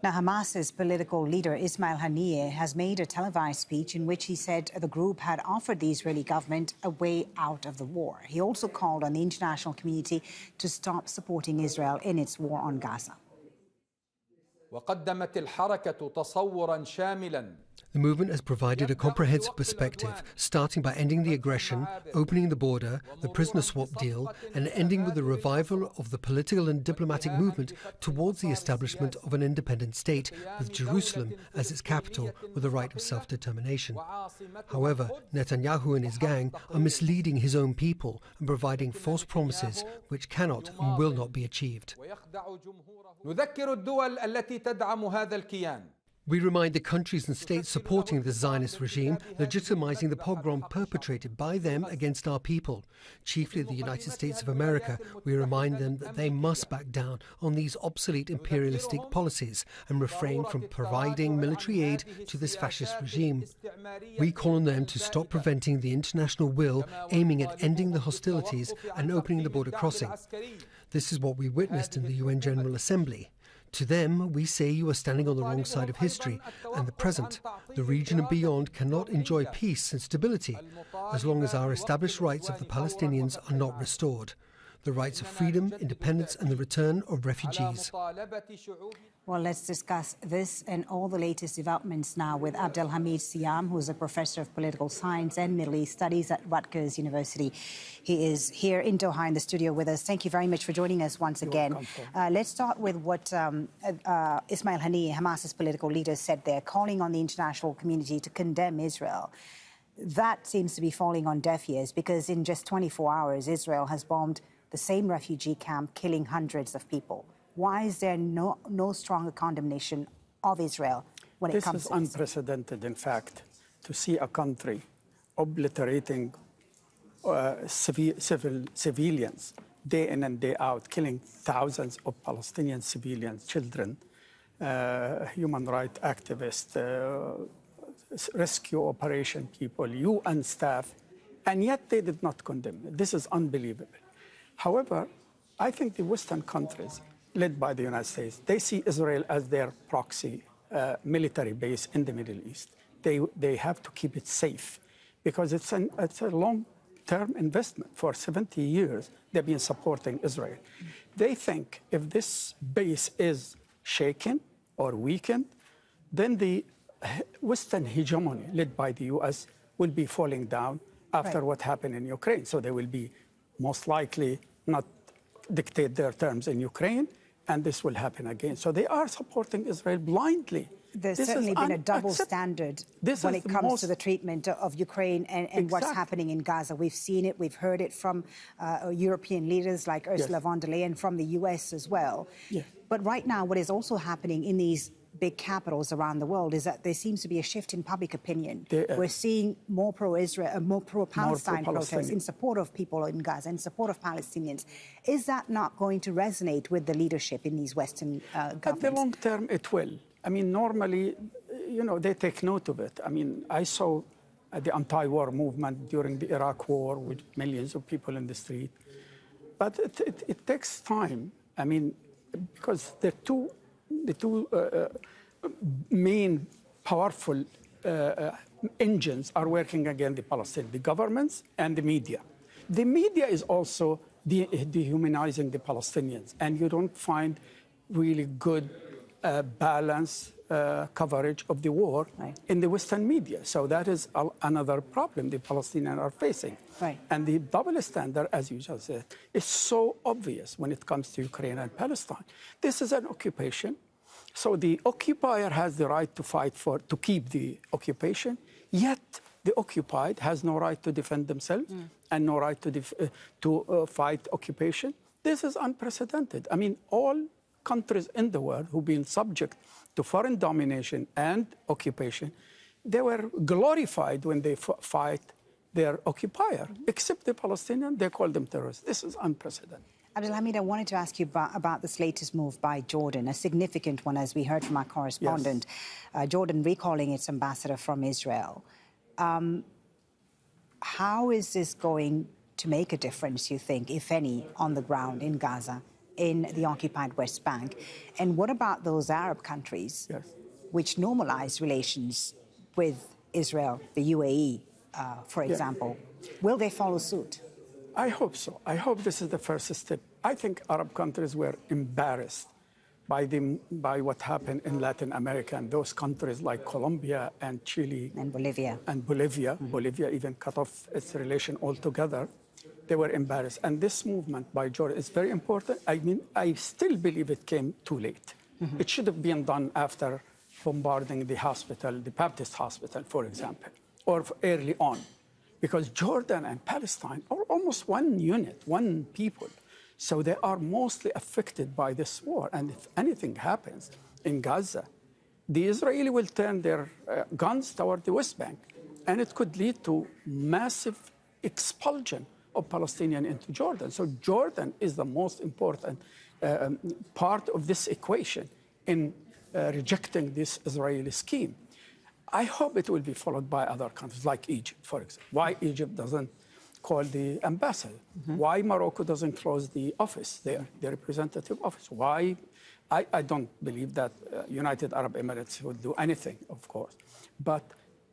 Now, Hamas's political leader Ismail Haniyeh has made a televised speech in which he said the group had offered the Israeli government a way out of the war. He also called on the international community to stop supporting Israel in its war on Gaza. وقدمت الحركة تصوراً شاملاً. The movement has provided a comprehensive perspective, starting by ending the aggression, opening the border, the prisoner swap deal, and ending with the revival of the political and diplomatic movement towards the establishment of an independent state, with Jerusalem as its capital, with the right of self-determination. However, Netanyahu and his gang are misleading his own people and providing false promises which cannot and will not be achieved. نذكر الدول التي تدعم هذا الكيان. We remind the countries and states supporting the Zionist regime, legitimizing the pogrom perpetrated by them against our people. Chiefly the United States of America, we remind them that they must back down on these obsolete imperialistic policies and refrain from providing military aid to this fascist regime. We call on them to stop preventing the international will aiming at ending the hostilities and opening the border crossing. This is what we witnessed in the UN General Assembly. To them, we say you are standing on the wrong side of history and the present. The region and beyond cannot enjoy peace and stability as long as our established rights of the Palestinians are not restored. The rights of freedom, independence and the return of refugees. Well, let's discuss this and all the latest developments now with Abdelhamid Siyam, who is a professor of political science and Middle East studies at Rutgers University. He is here in Doha in the studio with us. Thank you very much for joining us once again. Let's start with what Ismail Haniyeh, Hamas's political leader, said there, calling on the international community to condemn Israel. That seems to be falling on deaf ears because in just 24 hours, Israel has bombed the same refugee camp, killing hundreds of people. Why is there no stronger condemnation of Israel when it comes to this? This is unprecedented, in fact, to see a country obliterating civilians day in and day out, killing thousands of Palestinian civilians, children, human rights activists, rescue operation people, UN staff, and yet they did not condemn it. This is unbelievable. However, I think the Western countries, led by the United States, they see Israel as their proxy military base in the Middle East. They have to keep it safe because it's a long-term investment. For 70 years, they've been supporting Israel. They think if this base is shaken or weakened, then the Western hegemony led by the U.S. will be falling down after what happened in Ukraine. So they will be most likely not dictate their terms in Ukraine, and this will happen again. So they are supporting Israel blindly. There's certainly been a double standard when it comes to the treatment of Ukraine and what's happening in Gaza. We've seen it, we've heard it from European leaders like Ursula von der Leyen, from the US as well. Yes. But right now, what is also happening in these big capitals around the world is that there seems to be a shift in public opinion. We're seeing more pro-Israel, more pro-Palestine protests in support of people in Gaza, in support of Palestinians. Is that not going to resonate with the leadership in these Western governments? At the long term, it will. I mean, normally, you know, they take note of it. I mean, I saw the anti-war movement during the Iraq war with millions of people in the street. But it takes time. I mean, because the two main powerful engines are working against the Palestinians, the governments and the media. The media is also dehumanizing the Palestinians, and you don't find really good balanced coverage of the war in the Western media. So that is another problem the Palestinians are facing. And the double standard, as you just said, is so obvious when it comes to Ukraine and Palestine. This is an occupation. So the occupier has the right to fight to keep the occupation, yet the occupied has no right to defend themselves and no right to fight occupation. This is unprecedented. I mean, all countries in the world who've been subject to foreign domination and occupation, they were glorified when they fight their occupier, except the Palestinians, they call them terrorists. This is unprecedented. Abdelhamid, I wanted to ask you about this latest move by Jordan, a significant one, as we heard from our correspondent. Jordan recalling its ambassador from Israel. How is this going to make a difference, you think, if any, on the ground in Gaza? in the occupied West Bank. And what about those Arab countries which normalize relations with Israel, the UAE, for example? Will they follow suit? I hope so. I hope this is the first step. I think Arab countries were embarrassed by what happened in Latin America, and those countries like Colombia and Chile and Bolivia. Bolivia even cut off its relation altogether. They were embarrassed. And this movement by Jordan is very important. I mean, I still believe it came too late. It should have been done after bombarding the hospital, the Baptist hospital, for example, or early on. Because Jordan and Palestine are almost one unit, one people. So they are mostly affected by this war. And if anything happens in Gaza, the Israeli will turn their guns toward the West Bank. And it could lead to massive expulsion of Palestinians into Jordan. So Jordan is the most important part of this equation in rejecting this Israeli scheme. I hope it will be followed by other countries, like Egypt, for example. Why Egypt doesn't call the ambassador? Why Morocco doesn't close the office there, the representative office? Why? I don't believe that United Arab Emirates will do anything, of course. But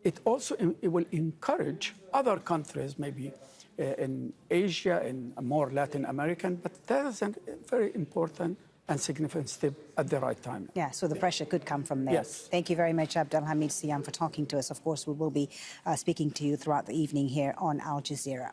it also it will encourage other countries, maybe in Asia, in more Latin American, but that is a very important and significant step at the right time. Yeah, so the pressure could come from there. Yes. Thank you very much, Abdelhamid Siyam, for talking to us. Of course, we will be speaking to you throughout the evening here on Al Jazeera.